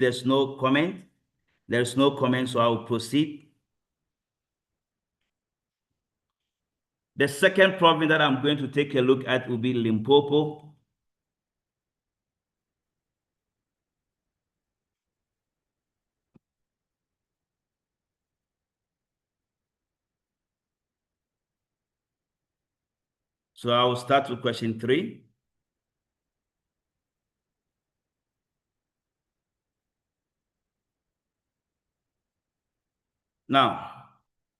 There's no comment. There's no comment, so I will proceed. The second province that I'm going to take a look at will be Limpopo. So I will start with question 3. Now,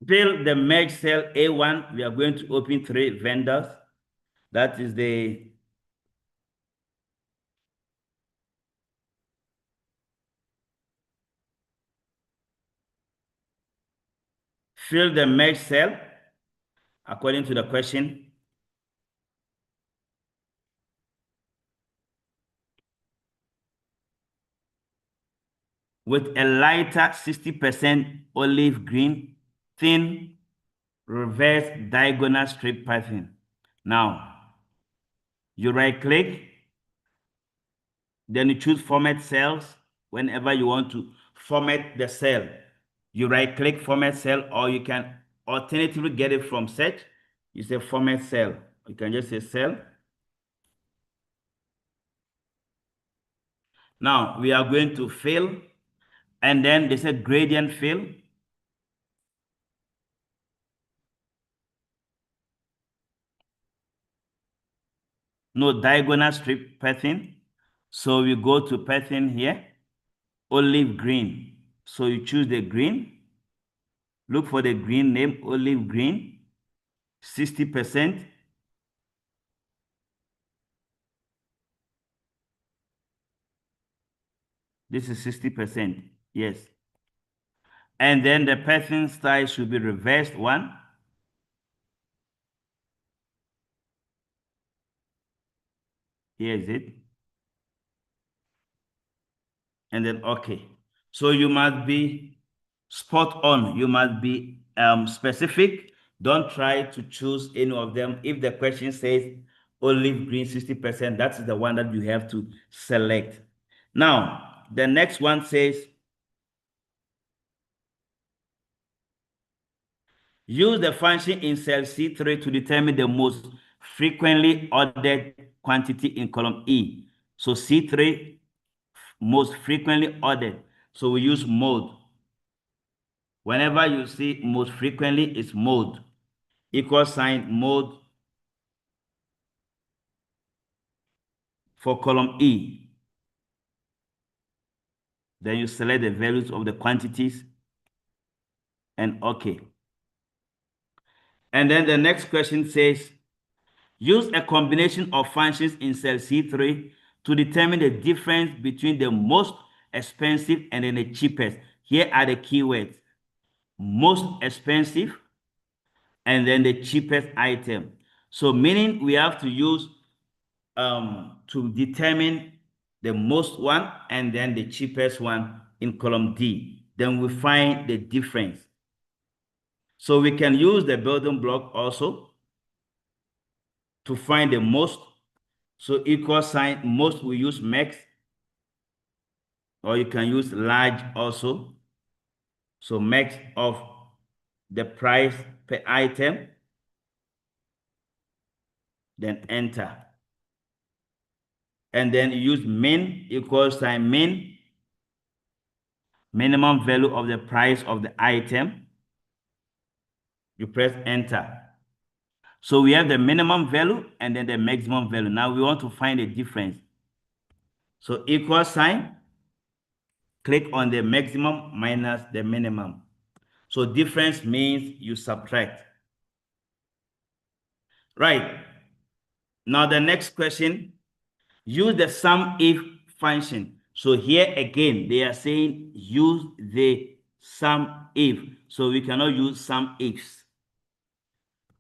fill the merge cell A1. We are going to open 3 vendors. That is the fill the merge cell according to the question. With a lighter 60% olive green, thin, reverse diagonal strip pattern. Now, you right click, then you choose format cells. Whenever you want to format the cell, you right click format cell, or you can alternatively get it from search. You say format cell. You can just say cell. Now we are going to fill, and then they say gradient fill. No diagonal strip pattern. So we go to pattern here, olive green. So you choose the green. Look for the green name, olive green, 60%. This is 60%, yes. And then the pattern style should be reversed one. Here is it. And then okay. So you must be spot on. You must be specific. Don't try to choose any of them. If the question says olive green 60%, that's the one that you have to select. Now, the next one says use the function in cell C3 to determine the most frequently ordered quantity in column E. So C3, most frequently ordered. So we use mode. Whenever you see most frequently, it's mode. Equal sign mode for column E. Then you select the values of the quantities and OK. And then the next question says, use a combination of functions in cell C3 to determine the difference between the most expensive and then the cheapest. Here are the keywords: most expensive and then the cheapest item. So meaning we have to use to determine the most one and then the cheapest one in column D. Then we find the difference. So we can use the building block also to find the most. So equal sign most, we use max, or you can use large also. So max of the price per item, then enter. And then you use min, equal sign min, minimum value of the price of the item. You press enter. So we have the minimum value and then the maximum value. Now we want to find the difference. So equal sign, click on the maximum minus the minimum. So difference means you subtract. Right. Now the next question, use the sum if function. So here again, they are saying use the sum if. So we cannot use sum ifs.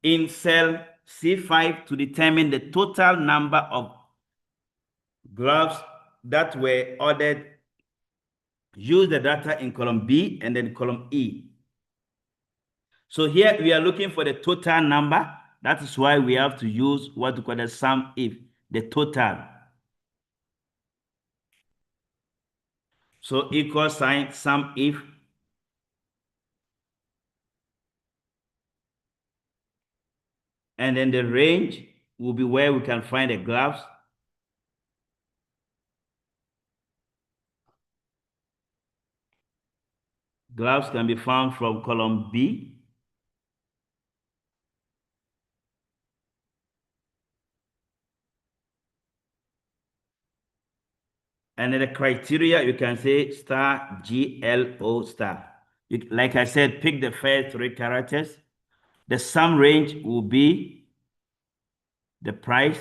In cell C5 to determine the total number of gloves that were ordered, use the data in column B and then column E. So here we are looking for the total number. That is why we have to use what we call the sum if, the total. So equal sign, sum if. And then the range will be where we can find the graphs. Graphs can be found from column B. And then the criteria, you can say star GLO star. Like I said, pick the first 3 characters. The sum range will be the price.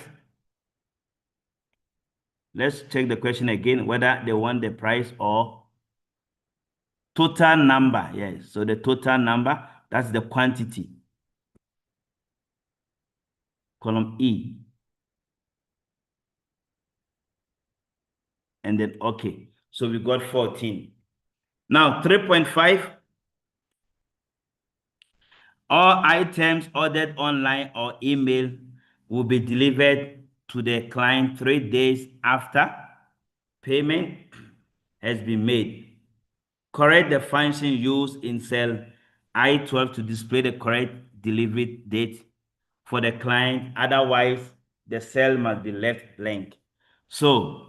Let's check the question again, whether they want the price or total number. Yes, so the total number, that's the quantity. Column E. And then, okay. So we got 14. Now, 3.5. All items ordered online or email will be delivered to the client 3 days after payment has been made. Correct the function used in cell I-12 to display the correct delivery date for the client. Otherwise, the cell must be left blank. So,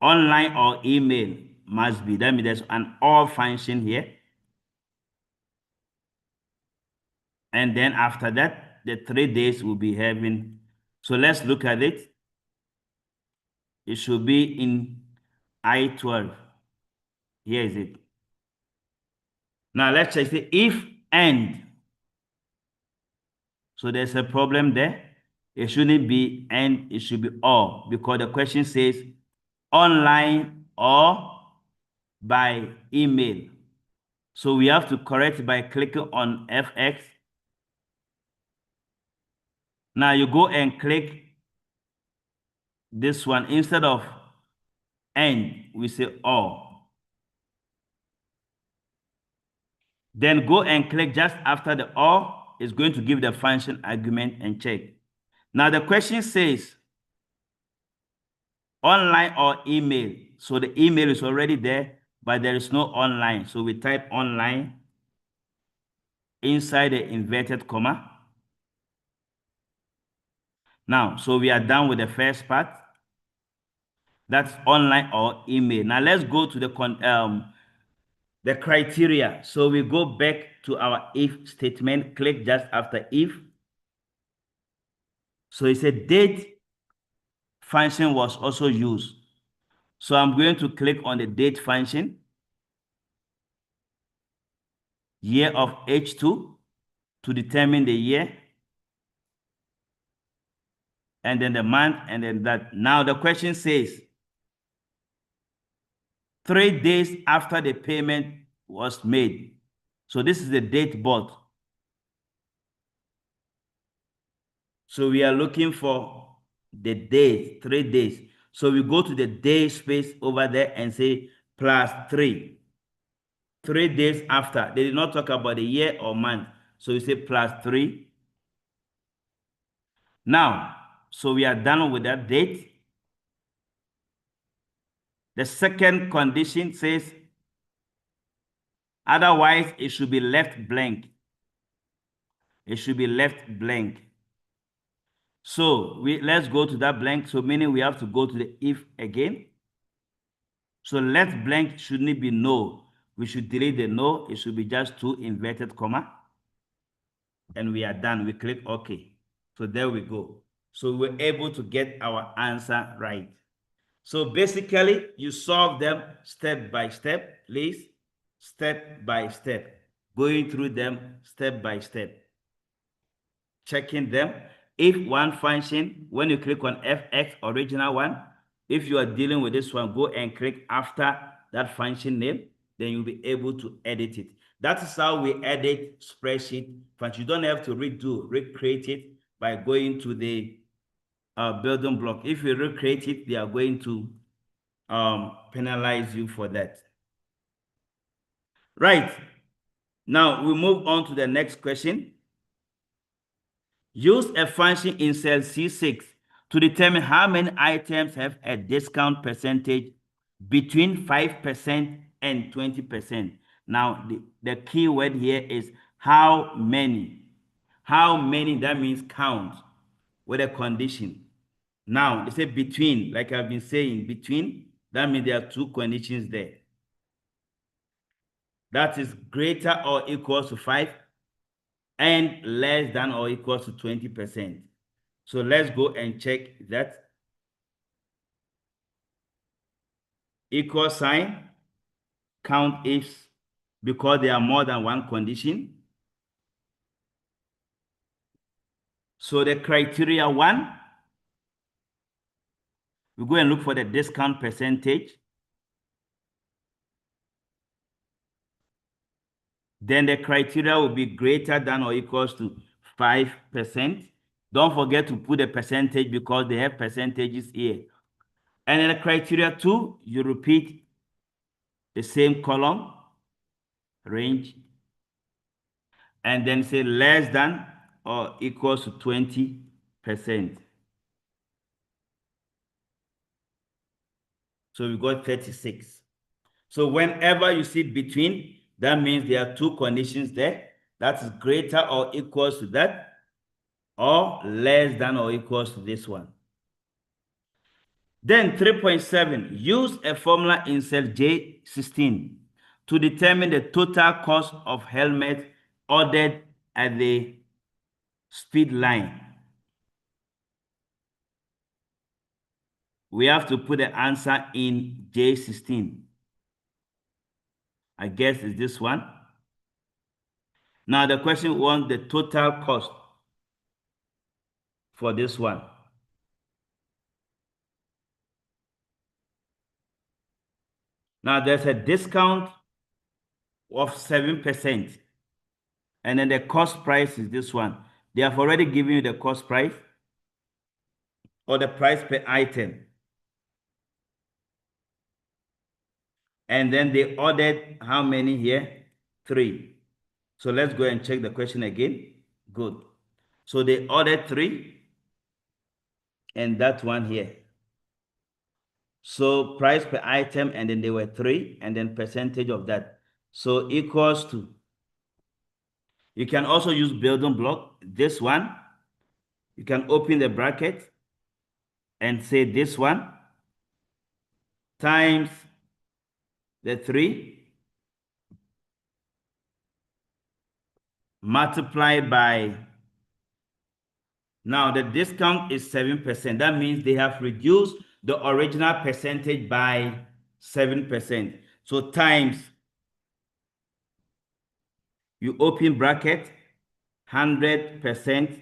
online or email must be, that means there's an or function here. And then after that, the 3 days will be having. So let's look at it. It should be in I-12. Here is it. Now let's check the if and. So there's a problem there. It shouldn't be and, it should be or, because the question says online or by email. So we have to correct by clicking on FX. Now you go and click this one. Instead of and, we say or. Then go and click just after the or. Is going to give the function argument and check. Now the question says online or email. So the email is already there, but there is no online. So we type online inside the inverted comma. Now, so we are done with the first part. That's online or email. Now let's go to the criteria. So we go back to our if statement, click just after if. So it said date function was also used. So I'm going to click on the date function, year of H2 to determine the year, and then the month, and then that. Now the question says 3 days after the payment was made. So this is the date bought. So we are looking for the days, 3 days. So we go to the day space over there and say plus 3. 3 days after. They did not talk about the year or month. So we say plus 3. Now, so we are done with that date. The second condition says, otherwise it should be left blank. It should be left blank. So let's go to that blank. So meaning we have to go to the if again. So left blank shouldn't be no. We should delete the no. It should be just 2 inverted comma. And we are done. We click OK. So there we go. So we're able to get our answer right. So basically, you solve them step by step, please. Step by step. Going through them step by step. Checking them. If one function, when you click on FX, original one, if you are dealing with this one, go and click after that function name, then you'll be able to edit it. That is how we edit spreadsheet function. You don't have to recreate it by going to the building block. If you recreate it, they are going to penalize you for that. Right. Now we move on to the next question. Use a function in cell C6 to determine how many items have a discount percentage between 5% and 20%. Now, the key word here is how many. How many, that means count with a condition. Now, they say between, like I've been saying, between, that means there are two conditions there. That is greater or equal to 5 and less than or equal to 20%. So let's go and check that. Equal sign, count ifs, because there are more than one condition. So the criteria 1, we go and look for the discount percentage. Then the criteria will be greater than or equals to 5%. Don't forget to put the percentage because they have percentages here. And in the criteria 2, you repeat the same column, range, and then say less than or equals to 20%. So we got 36. So whenever you see between, that means there are two conditions there. That is greater or equals to that, or less than or equals to this one. Then 3.7, use a formula in cell J16 to determine the total cost of helmet ordered at the speed line. We have to put the answer in J16. I guess it's this one. Now the question wants the total cost for this one. Now there's a discount of 7%. And then the cost price is this one. They have already given you the cost price or the price per item. And then they ordered how many here? 3. So let's go and check the question again. Good. So they ordered 3 and that one here. So price per item, and then they were 3, and then percentage of that. So equals to, you can also use building block. This one, you can open the bracket and say this one times the 3 multiplied by, now the discount is 7%. That means they have reduced the original percentage by 7%. So times, you open bracket, 100%,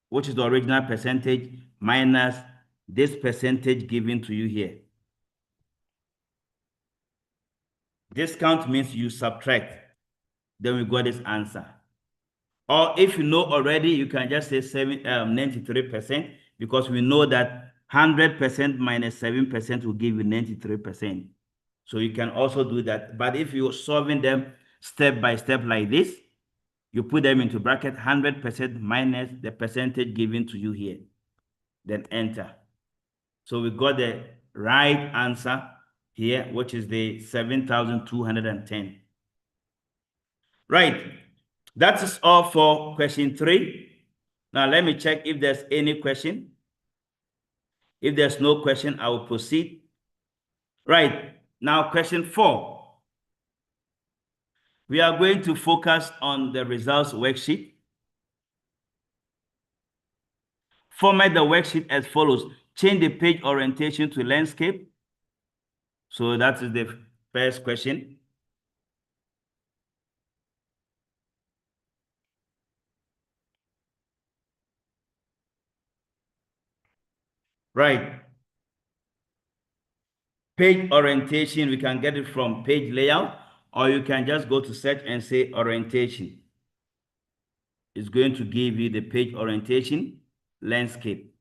which is the original percentage, minus this percentage given to you here. Discount means you subtract. Then we got this answer. Or if you know already, you can just say 93%, because we know that 100% minus 7% will give you 93%. So you can also do that. But if you're solving them step by step like this, you put them into bracket, 100% minus the percentage given to you here. Then enter. So we got the right answer here, which is the 7,210. Right. That is all for question 3. Now let me check if there's any question. If there's no question, I will proceed. Right. Now question 4. We are going to focus on the results worksheet. Format the worksheet as follows. Change the page orientation to landscape. So that is the first question. Right. Page orientation, we can get it from page layout, or you can just go to search and say orientation. It's going to give you the page orientation landscape.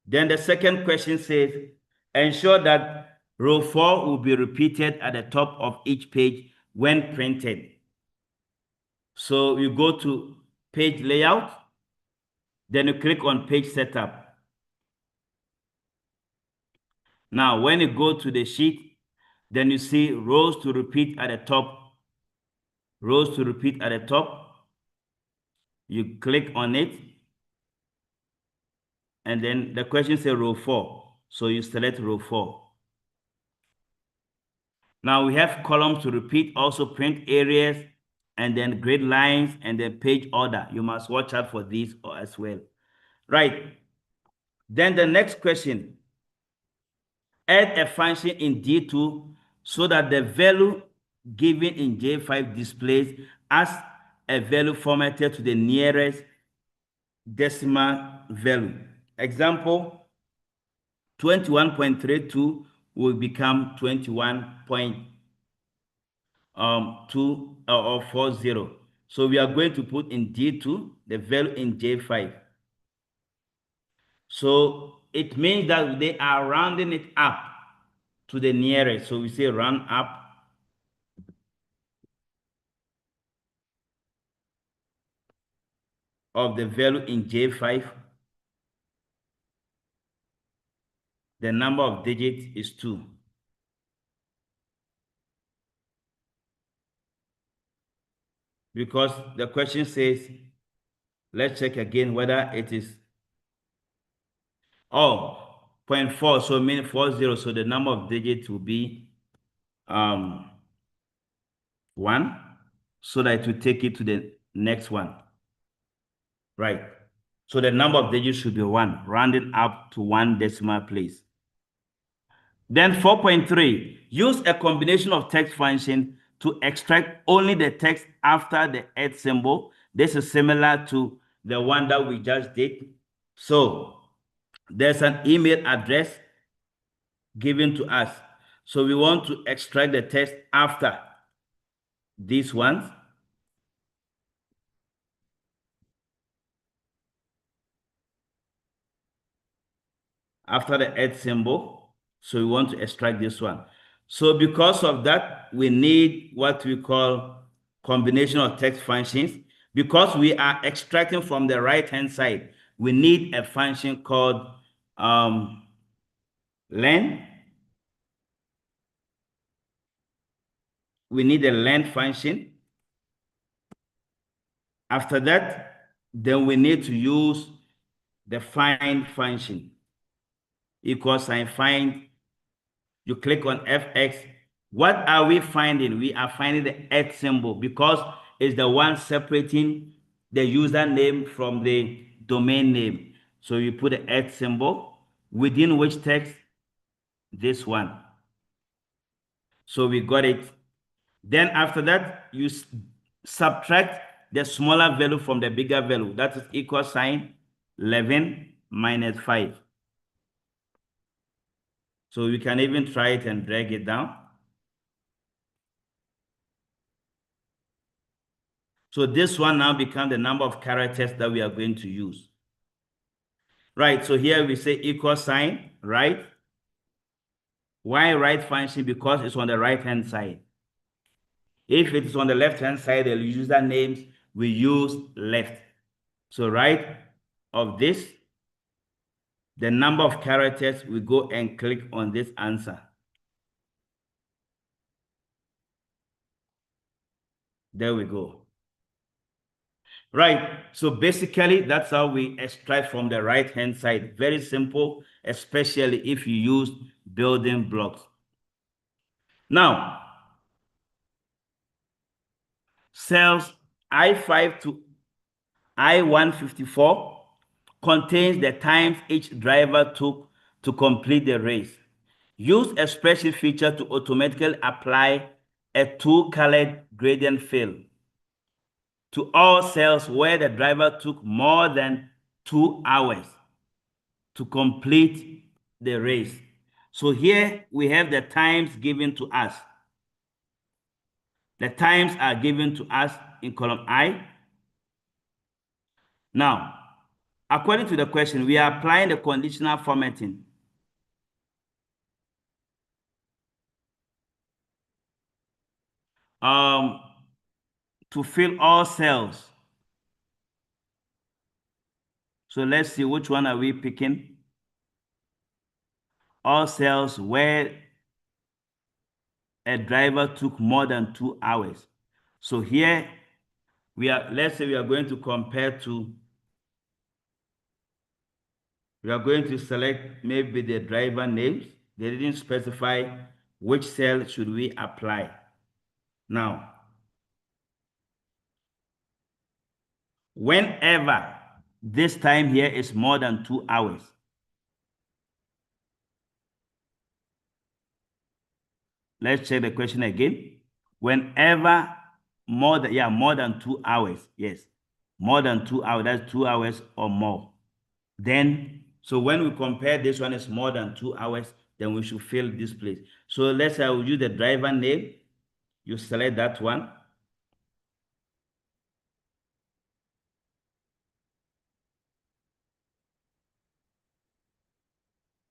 Then the second question says, ensure that row 4 will be repeated at the top of each page when printed. So you go to page layout, then you click on page setup. Now, when you go to the sheet, then you see rows to repeat at the top. Rows to repeat at the top. You click on it. And then the question says row 4. So you select row 4. Now we have columns to repeat, also print areas, and then grid lines, and then page order. You must watch out for these as well. Right. Then the next question, add a function in D2 so that the value given in J5 displays as a value formatted to the nearest decimal value. Example, 21.32 will become 21.2 or 40. So we are going to put in D2 the value in J5. So it means that they are rounding it up to the nearest. So we say round up of the value in J5. The number of digits is 2. Because the question says, let's check again whether it is, 0.4, so mean 40. So the number of digits will be 1, so that it will take it to the next one. Right. So the number of digits should be 1, rounding up to 1 decimal place. Then 4.3, use a combination of text function to extract only the text after the @ symbol. This is similar to the one that we just did. So there's an email address given to us. So we want to extract the text after these ones. After the @ symbol. So we want to extract this one. So because of that, we need what we call combination of text functions. Because we are extracting from the right-hand side, we need a function called len. We need a len function. After that, then we need to use the find function. Equals sign find. You click on fx. What are we finding? We are finding the @ symbol because it's the one separating the username from the domain name. So you put the @ symbol within which text? This one. So we got it. Then after that, you subtract the smaller value from the bigger value. That is equal sign 11 minus 5. So we can even try it and drag it down. So this one now becomes the number of characters that we are going to use. Right, so here we say equal sign, right? Why right function? Because it's on the right-hand side. If it is on the left-hand side, the usernames we use left. So right of this, the number of characters, we go and click on this answer. There we go. Right, so basically that's how we extract from the right-hand side. Very simple, especially if you use building blocks. Now, cells I5 to I154 contains the times each driver took to complete the race. Use a spreadsheet feature to automatically apply a two-colored gradient fill to all cells where the driver took more than 2 hours to complete the race. So here we have the times given to us. The times are given to us in column I. Now, according to the question, we are applying the conditional formatting. To fill all cells. So let's see, which one are we picking? all cells where a driver took more than 2 hours. So here let's say we are going to compare to, we are going to select maybe the driver names. They didn't specify which cell should we apply. Now, whenever this time here is more than 2 hours, let's check the question again. Whenever more than 2 hours, yes, more than 2 hours, that's 2 hours or more. Then, so when we compare this one is more than 2 hours, then we should fill this place. So let's say I will use the driver name. You select that one.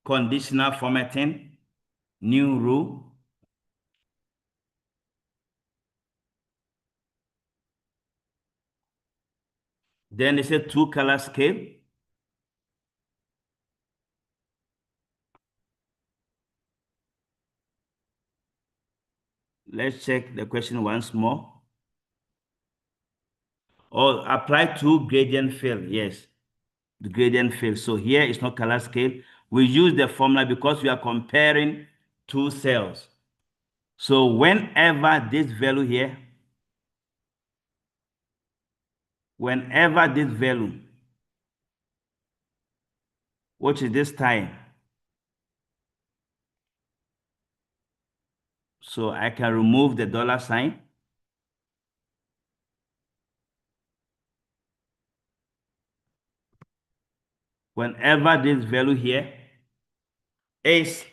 Conditional formatting, new rule. Then it's a 2-color scale. Let's check the question once more. Oh, apply 2 gradient fill. Yes, the gradient fill. So here is not color scale. We use the formula because we are comparing 2 cells. So whenever this value here, which is this time, so I can remove the $sign. Whenever this value here is,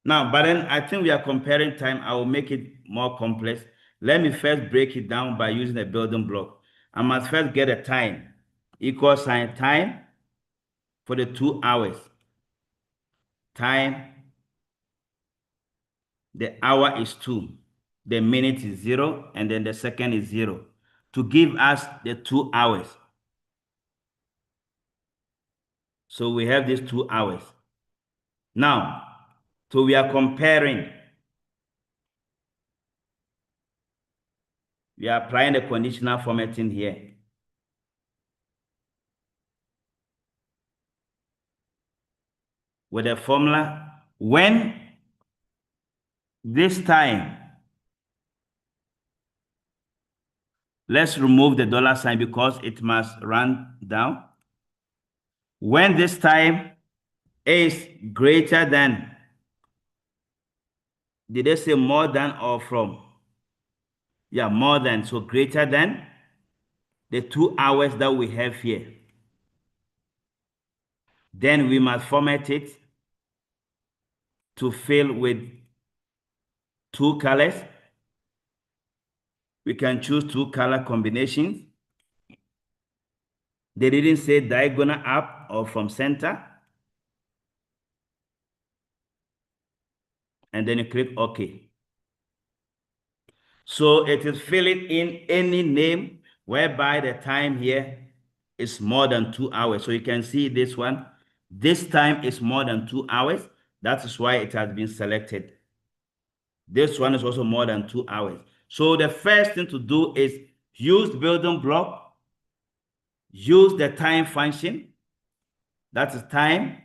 now, but then I think we are comparing time. I will make it more complex. Let me first break it down by using a building block. I must first get a time, equal sign time for the 2 hours. Time, the hour is 2, the minute is 0, and then the second is 0 to give us the 2 hours. So we have these 2 hours. Now, so we are comparing. We are applying the conditional formatting here. With the formula, when this time, let's remove the $sign because it must run down. When this time is greater than, did they say more than or from? Yeah, more than, so greater than the 2 hours that we have here. Then we must format it to fill with 2 colors. We can choose 2 color combinations. They didn't say diagonal up or from center. And then you click OK. So it is filling in any name whereby the time here is more than 2 hours. So you can see this one. This time is more than 2 hours. That is why it has been selected. This one is also more than 2 hours. So the first thing to do is use building block, use the time function. That is time.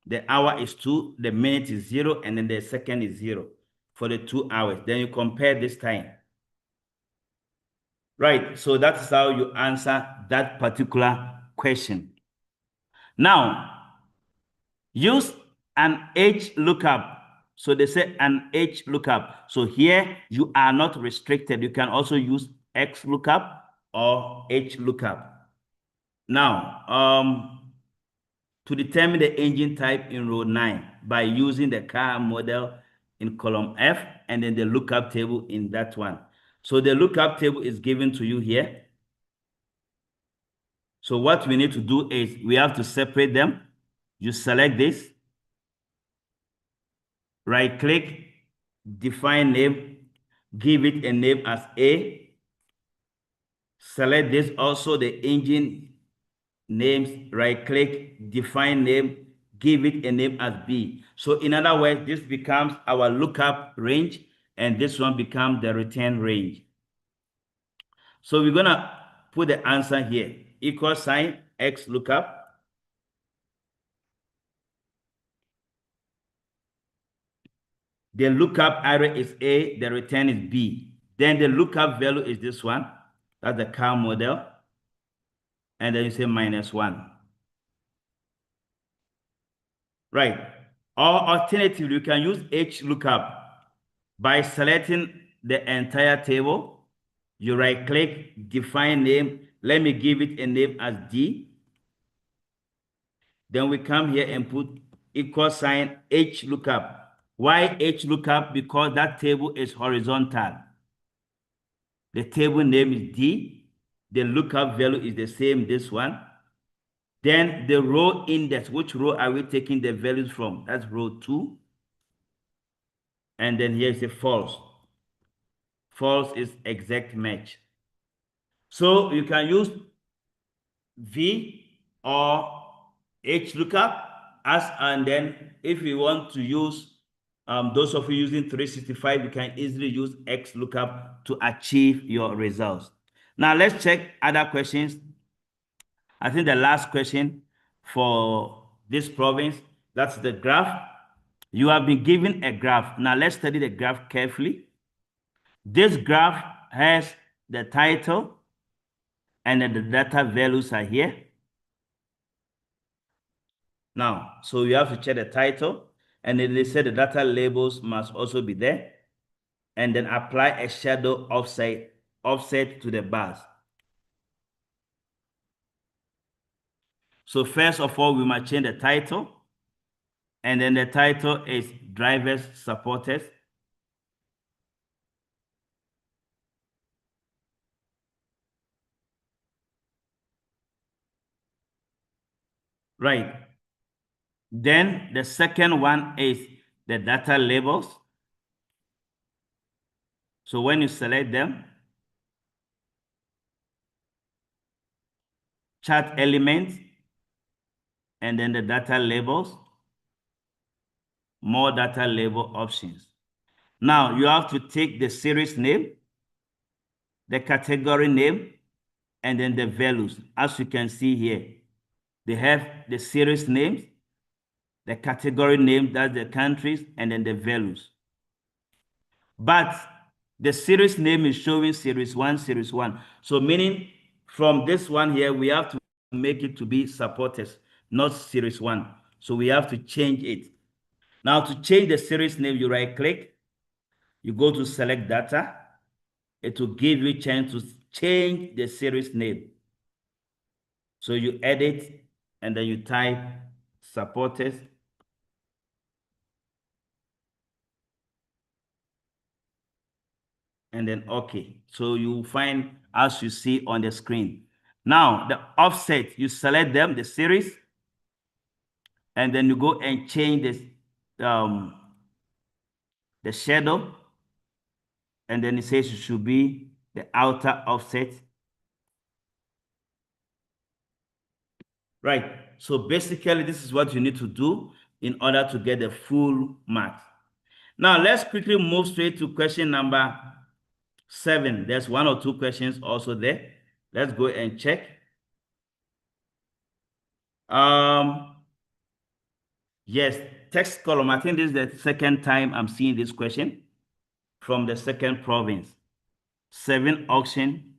The hour is 2, the minute is 0, and then the second is 0 for the 2 hours. Then you compare this time. Right, so that's how you answer that particular question. Now, use an H lookup. So they say an H lookup. So here you are not restricted. You can also use X lookup or H lookup. Now, to determine the engine type in row 9 by using the car model in column F and then the lookup table in that one. So the lookup table is given to you here. So what we need to do is we have to separate them. You select this, right click, define name, give it a name as A. Select this also, the engine names, right click, define name, give it a name as B. So in other words, this becomes our lookup range, and this one becomes the return range. So we're gonna put the answer here, equal sign X lookup. The lookup array is A, the return is B. Then the lookup value is this one. That's the car model. And then you say -1. Right. Or alternatively, you can use H lookup by selecting the entire table. You right click, define name. Let me give it a name as D. Then we come here and put equal sign H lookup. Why H lookup? Because that table is horizontal. The table name is D. The lookup value is the same, this one. Then the row index, which row are we taking the values from? That's row 2. And then here's a false. False is exact match. So you can use V or H lookup and then if you want to use, those of you using 365, you can easily use X lookup to achieve your results. Now let's check other questions. I think the last question for this province, that's the graph. You have been given a graph. Now let's study the graph carefully. This graph has the title and then the data values are here. Now, so you have to check the title, and then they said the data labels must also be there, and then apply a shadow offset to the bars. So first of all, we must change the title, and then the title is drivers supporters. Right. Then the second one is the data labels. So when you select them, chart elements, and then the data labels, more data label options. Now you have to take the series name, the category name, and then the values. As you can see here, they have the series names, the category name, that's the countries, and then the values. But the series name is showing series 1, series 1. So meaning from this one here, we have to make it to be supporters, not series 1. So we have to change it. Now to change the series name, you right click, you go to select data. It will give you a chance to change the series name. So you edit and then you type supporters. And then OK. So you find as you see on the screen. Now the offset, you select them, the series, and then you go and change this, the shadow. And then it says it should be the outer offset. Right. So basically, this is what you need to do in order to get the full marks. Now, let's quickly move straight to question number 7. There's 1 or 2 questions also there. Let's go and check. Yes, text column. I think this is the second time I'm seeing this question from the second province. 7 auction.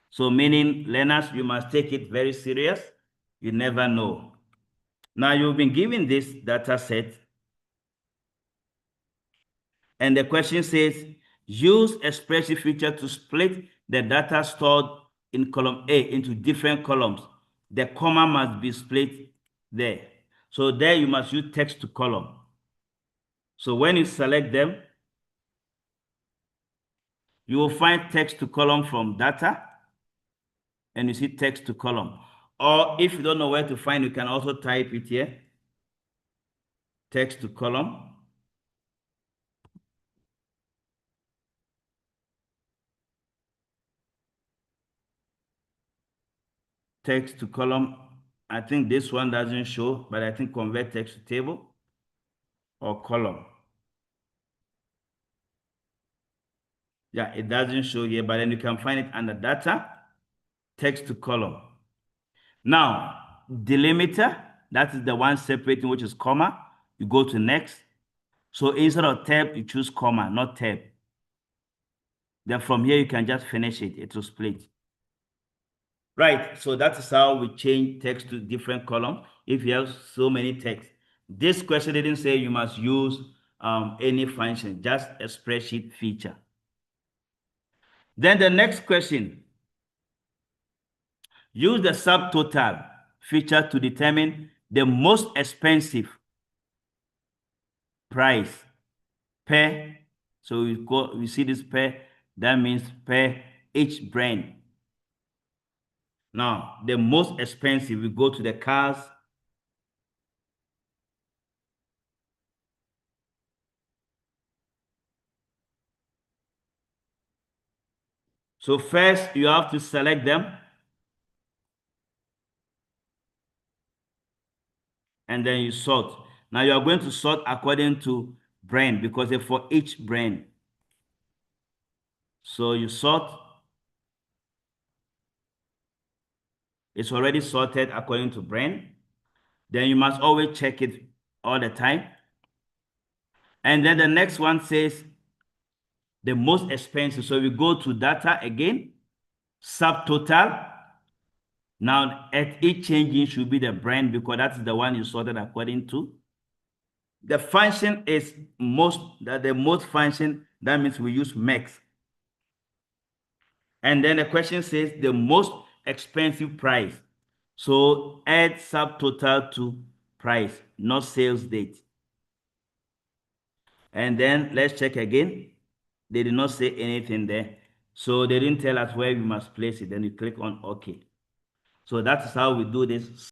So meaning learners, you must take it very serious. You never know. Now you've been given this data set. And the question says, use a spreadsheet feature to split the data stored in column A into different columns. The comma must be split there. So there you must use text to column. So when you select them, you will find text to column from data, and you see text to column. Or if you don't know where to find, you can also type it here, text to column. text to column. I think this one doesn't show, but I think convert text to table or column. Yeah, it doesn't show here, but then you can find it under data, text to column. Now, delimiter, that is the one separating, which is comma. You go to next. So instead of tab, you choose comma, not tab. Then from here, you can just finish it. It will split. Right, so that is how we change text to different column if you have so many text. This question didn't say you must use any function, just a spreadsheet feature. Then the next question, use the subtotal feature to determine the most expensive price per. So we see this per, that means per each brand. Now, the most expensive, we go to the cars. So first, you have to select them. And then you sort. Now you are going to sort according to brand because they're for each brand. So you sort. It's already sorted according to brand. Then you must always check it all the time. And then the next one says the most expensive. So we go to data again, subtotal. Now at each changing should be the brand because that's the one you sorted according to. The function is the most function. That means we use max. And then the question says the most expensive price. So add subtotal to price, not sales date. And then let's check again. They did not say anything there. So they didn't tell us where we must place it. Then you click on OK. So that's how we do this.